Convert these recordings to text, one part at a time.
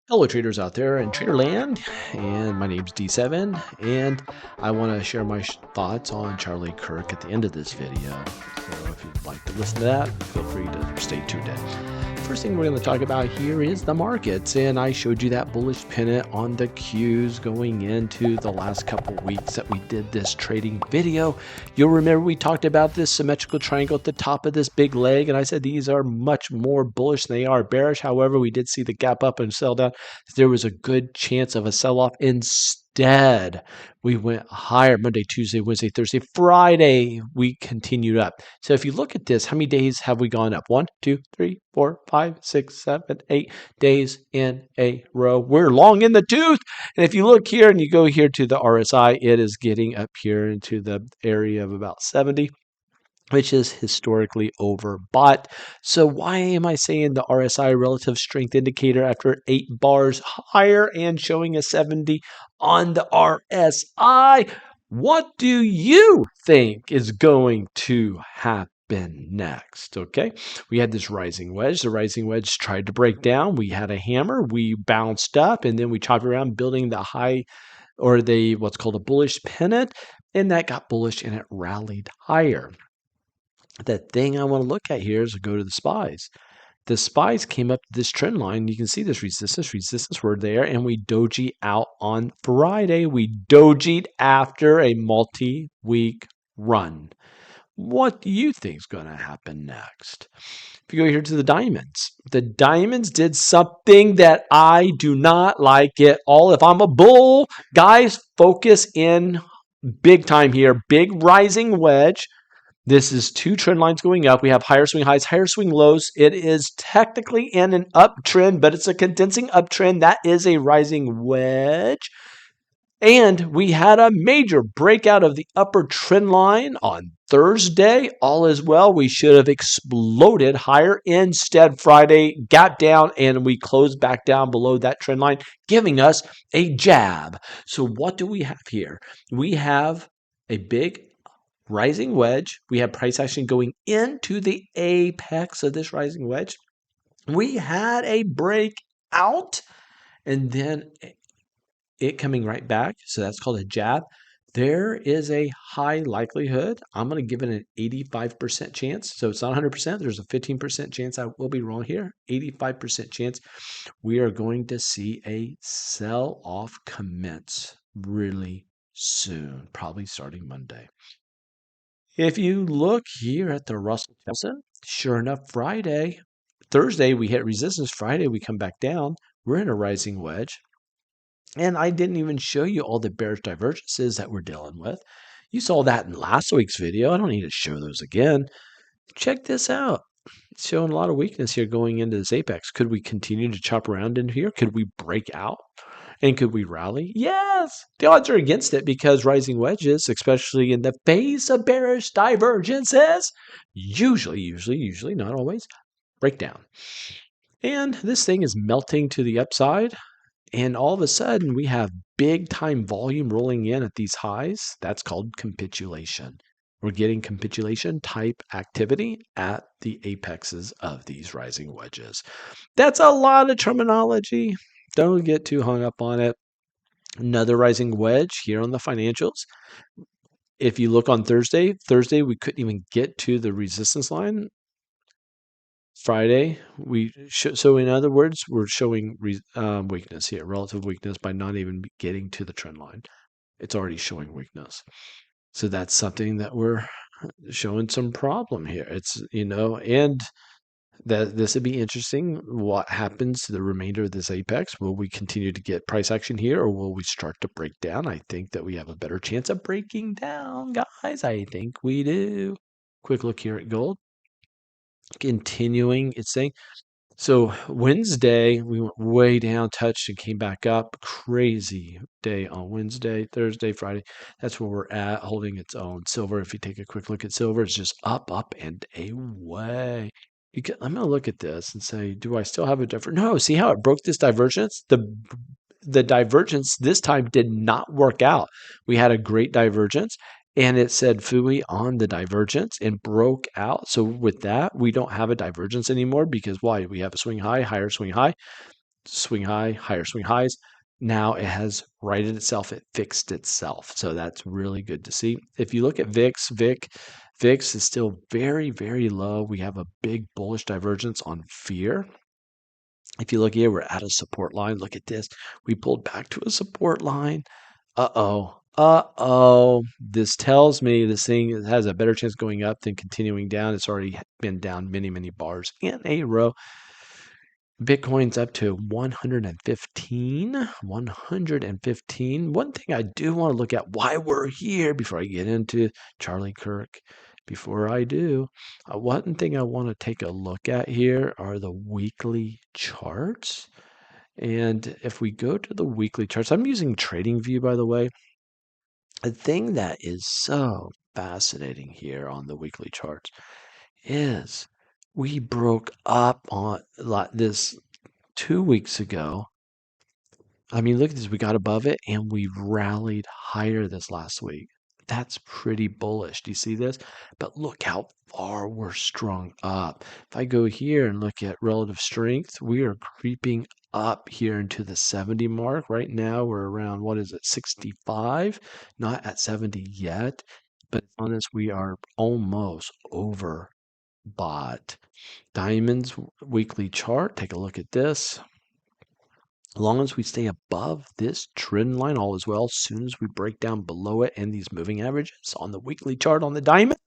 Hello traders out there in Traderland, and my name's D7, and I want to share my thoughts on Charlie Kirk at the end of this video. So if you'd like to listen to that, feel free to stay tuned in. First thing we're going to talk about here is the markets, and I showed you that bullish pennant on the Qs going into the last couple weeks that we did this trading video. You'll remember we talked about this symmetrical triangle at the top of this big leg, and I said these are much more bullish than they are bearish. However, we did see the gap up and sell down. There was a good chance of a sell-off. Instead, we went higher Monday, Tuesday, Wednesday, Thursday, Friday. We continued up. So if you look at this, how many days have we gone up? 1, 2, 3, 4, 5, 6, 7, 8 days in a row. We're long in the tooth. And if you look here and you go here to the RSI, it is getting up here into the area of about 70, which is historically overbought. So why am I saying the RSI relative strength indicator after 8 bars higher and showing a 70 on the RSI? What do you think is going to happen next? Okay, we had this rising wedge. The rising wedge tried to break down. We had a hammer. We bounced up, and then we chopped around building the high, or the what's called a bullish pennant, and that got bullish and it rallied higher. The thing I want to look at here is go to the SPYs. The SPYs came up to this trend line. You can see this resistance were there, and we dojied out on Friday. We dojied after a multi-week run. What do you think is going to happen next? If you go here to the diamonds did something that I do not like at all. If I'm a bull, guys, focus in big time here. Big rising wedge. This is 2 trend lines going up. We have higher swing highs, higher swing lows. It is technically in an uptrend, but it's a condensing uptrend. That is a rising wedge. And we had a major breakout of the upper trend line on Thursday. All is well. We should have exploded higher. Instead, Friday got down and we closed back down below that trend line, giving us a jab. So what do we have here? We have a big rising wedge. We have price action going into the apex of this rising wedge. We had a breakout and then it coming right back. So that's called a jab. There is a high likelihood. I'm going to give it an 85% chance. So it's not 100%. There's a 15% chance I will be wrong here. 85% chance we are going to see a sell-off commence really soon, probably starting Monday. If you look here at the Russell 2000, sure enough, Thursday, we hit resistance. Friday, we come back down. We're in a rising wedge. And I didn't even show you all the bearish divergences that we're dealing with. You saw that in last week's video. I don't need to show those again. Check this out. It's showing a lot of weakness here going into this apex. Could we continue to chop around in here? Could we break out? And could we rally? Yes. The odds are against it because rising wedges, especially in the face of bearish divergences, usually, not always, break down. And this thing is melting to the upside. And all of a sudden, we have big time volume rolling in at these highs. That's called capitulation. We're getting capitulation type activity at the apexes of these rising wedges. That's a lot of terminology. Don't get too hung up on it. Another rising wedge here on the financials. If you look on Thursday, we couldn't even get to the resistance line. Friday, so in other words, we're showing weakness here, relative weakness by not even getting to the trend line. It's already showing weakness. So that's something that we're showing some problem here. It's, and that this would be interesting. What happens to the remainder of this apex? Will we continue to get price action here, or will we start to break down? I think that we have a better chance of breaking down, guys. I think we do. Quick look here at gold. Continuing its thing. So Wednesday, we went way down, touched, and came back up. Crazy day on Wednesday, Thursday, Friday. That's where we're at, holding its own. Silver, if you take a quick look at silver, it's just up, and away. I'm going to look at this and say, do I still have a different? No, see how it broke this divergence? The divergence this time did not work out. We had a great divergence, and it said Fui on the divergence and broke out. So with that, we don't have a divergence anymore because why? We have a swing high, higher swing high. swing high, higher swing highs. Now it has righted itself. It fixed itself. So that's really good to see. If you look at VIX is still very, very low. We have a big bullish divergence on fear. If you look here, we're at a support line. Look at this. We pulled back to a support line. Uh-oh. Uh-oh. This tells me this thing has a better chance going up than continuing down. It's already been down many, many bars in a row. Bitcoin's up to 115. 115. One thing I do want to look at why we're here before I get into Charlie Kirk. Before I do, one thing I want to take a look at here are the weekly charts. And if we go to the weekly charts, I'm using TradingView, by the way. A thing that is so fascinating here on the weekly charts is we broke up on this 2 weeks ago. I mean, look at this. We got above it and we rallied higher this last week. That's pretty bullish. Do you see this? But look how far we're strung up. If I go here and look at relative strength, we are creeping up here into the 70 mark. Right now, we're around, what is it, 65? Not at 70 yet. But on this, we are almost overbought. Diamonds weekly chart. Take a look at this. As long as we stay above this trend line, all is well. As soon as we break down below it and these moving averages on the weekly chart on the diamond,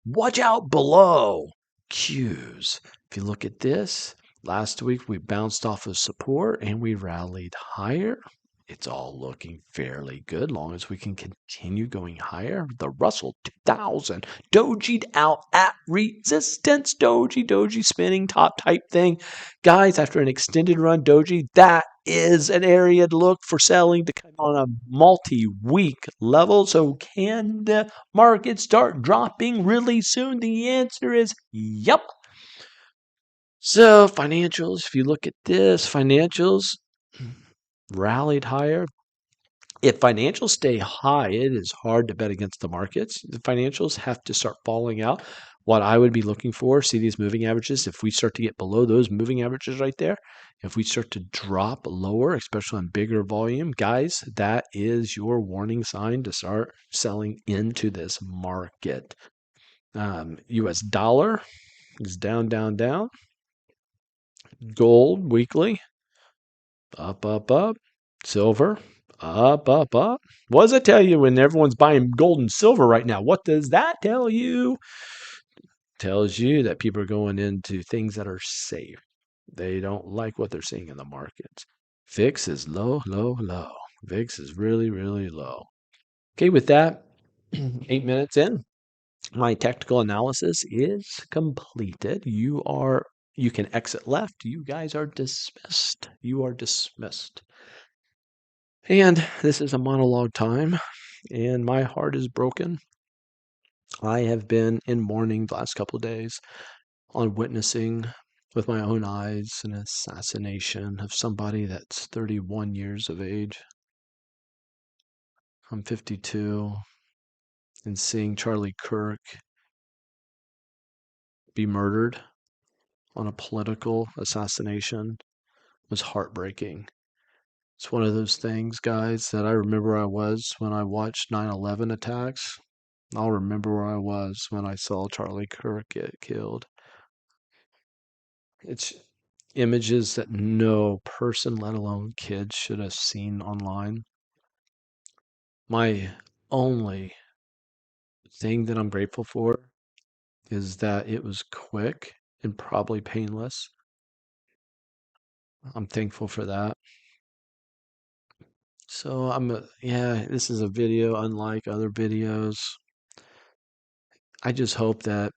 watch out below. Cues. If you look at this, last week we bounced off of support and we rallied higher. It's all looking fairly good long as we can continue going higher. The Russell 2000 dojied out at resistance. Doji spinning top type thing. Guys, after an extended run doji, that is an area to look for selling to come on a multi-week level. So can the market start dropping really soon? The answer is yep. So financials, if you look at this, financials rallied higher. If financials stay high, it is hard to bet against the markets. The financials have to start falling out. What I would be looking for, see these moving averages, if we start to get below those moving averages right there, if we start to drop lower, especially on bigger volume, guys, that is your warning sign to start selling into this market. US dollar is down, down, down. Gold weekly, up, up, up. Silver, up, up, up. What does it tell you when everyone's buying gold and silver right now? What does that tell you? Tells you that people are going into things that are safe. They don't like what they're seeing in the markets. VIX is low, low, low. VIX is really, really low. Okay, with that, 8 minutes in, my technical analysis is completed. You can exit left. You guys are dismissed. You are dismissed. And this is a monologue time, and my heart is broken. I have been in mourning the last couple of days on witnessing with my own eyes an assassination of somebody that's 31 years of age. I'm 52, and seeing Charlie Kirk be murdered on a political assassination was heartbreaking. It's one of those things, guys, that I remember I was when I watched 9/11 attacks. I'll remember where I was when I saw Charlie Kirk get killed. It's images that no person, let alone kids, should have seen online. My only thing that I'm grateful for is that it was quick and probably painless. I'm thankful for that. So yeah, this is a video unlike other videos. I just hope that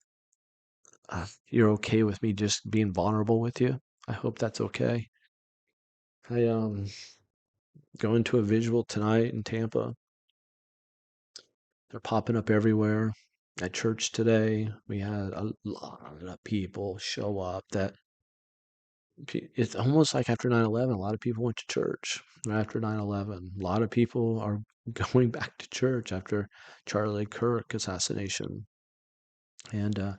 you're okay with me just being vulnerable with you. I hope that's okay. I going to a visual tonight in Tampa. They're popping up everywhere. At church today, we had a lot of people show up that it's almost like after 9/11, a lot of people went to church after 9/11. A lot of people are going back to church after Charlie Kirk assassination. And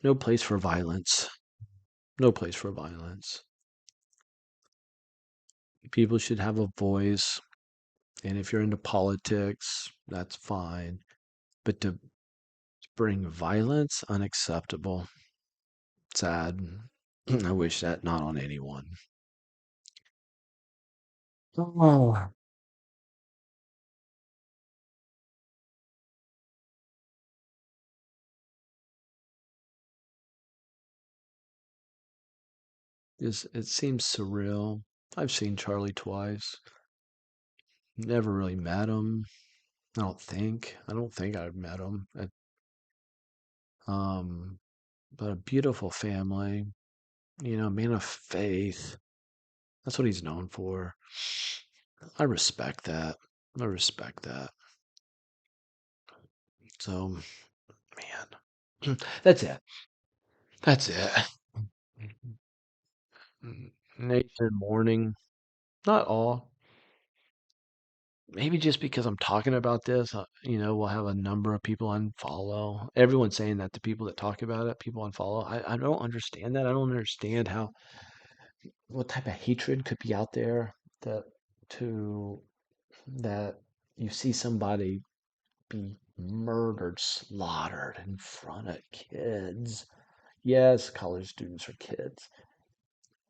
no place for violence. No place for violence. People should have a voice. And if you're into politics, that's fine. But to bring violence, unacceptable. Sad. I wish that not on anyone. Oh. It seems surreal. I've seen Charlie twice. Never really met him. I don't think. I don't think I've met him. Um, but a beautiful family. Man of faith. That's what he's known for. I respect that. I respect that. So, man, that's it. That's it. Nation mourning. Not all. Maybe just because I'm talking about this, we'll have a number of people unfollow. Everyone's saying that the people that talk about it, people unfollow. I don't understand that. I don't understand what type of hatred could be out there that to that you see somebody be murdered, slaughtered in front of kids. Yes, college students are kids.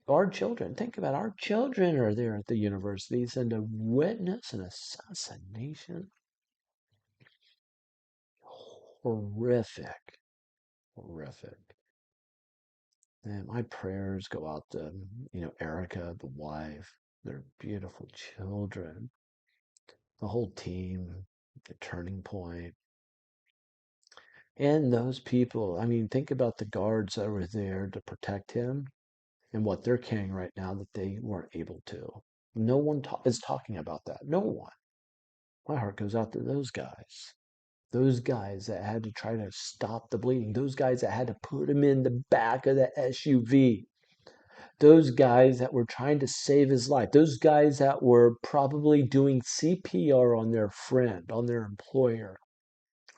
Our children, think about it, our children are there at the universities, and to witness an assassination, horrific, horrific. And my prayers go out to, Erica, the wife, their beautiful children, the whole team, the turning point. And those people, I mean, think about the guards that were there to protect him and what they're carrying right now that they weren't able to. No one is talking about that. No one. My heart goes out to those guys. Those guys that had to try to stop the bleeding. Those guys that had to put him in the back of the SUV. Those guys that were trying to save his life. Those guys that were probably doing CPR on their friend, on their employer,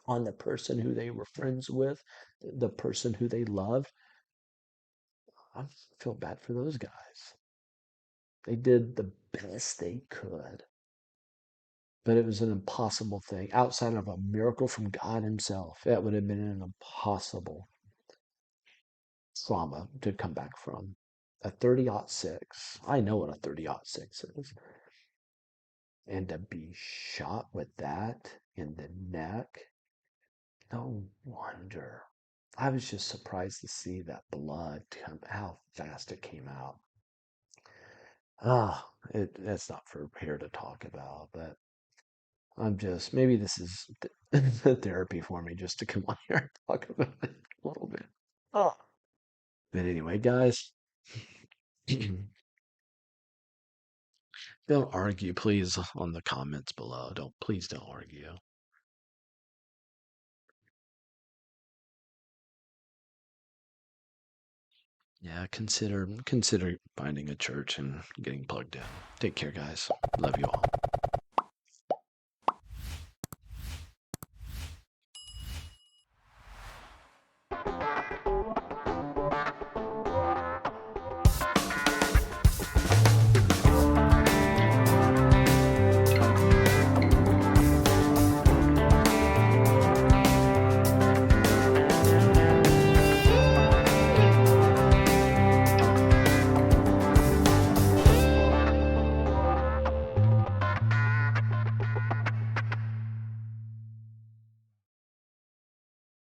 on the person who they were friends with, the person who they loved. I feel bad for those guys. They did the best they could, but it was an impossible thing. Outside of a miracle from God Himself, that would have been an impossible trauma to come back from. A 30-06. I know what a 30-06 is. And to be shot with that in the neck, no wonder. I was just surprised to see that blood come, how fast it came out. Ah, that's not for here to talk about, but maybe this is therapy for me just to come on here and talk about it a little bit. Oh. But anyway, guys, don't argue, please, on the comments below. Please don't argue. Yeah, consider finding a church and getting plugged in. Take care, guys. Love you all.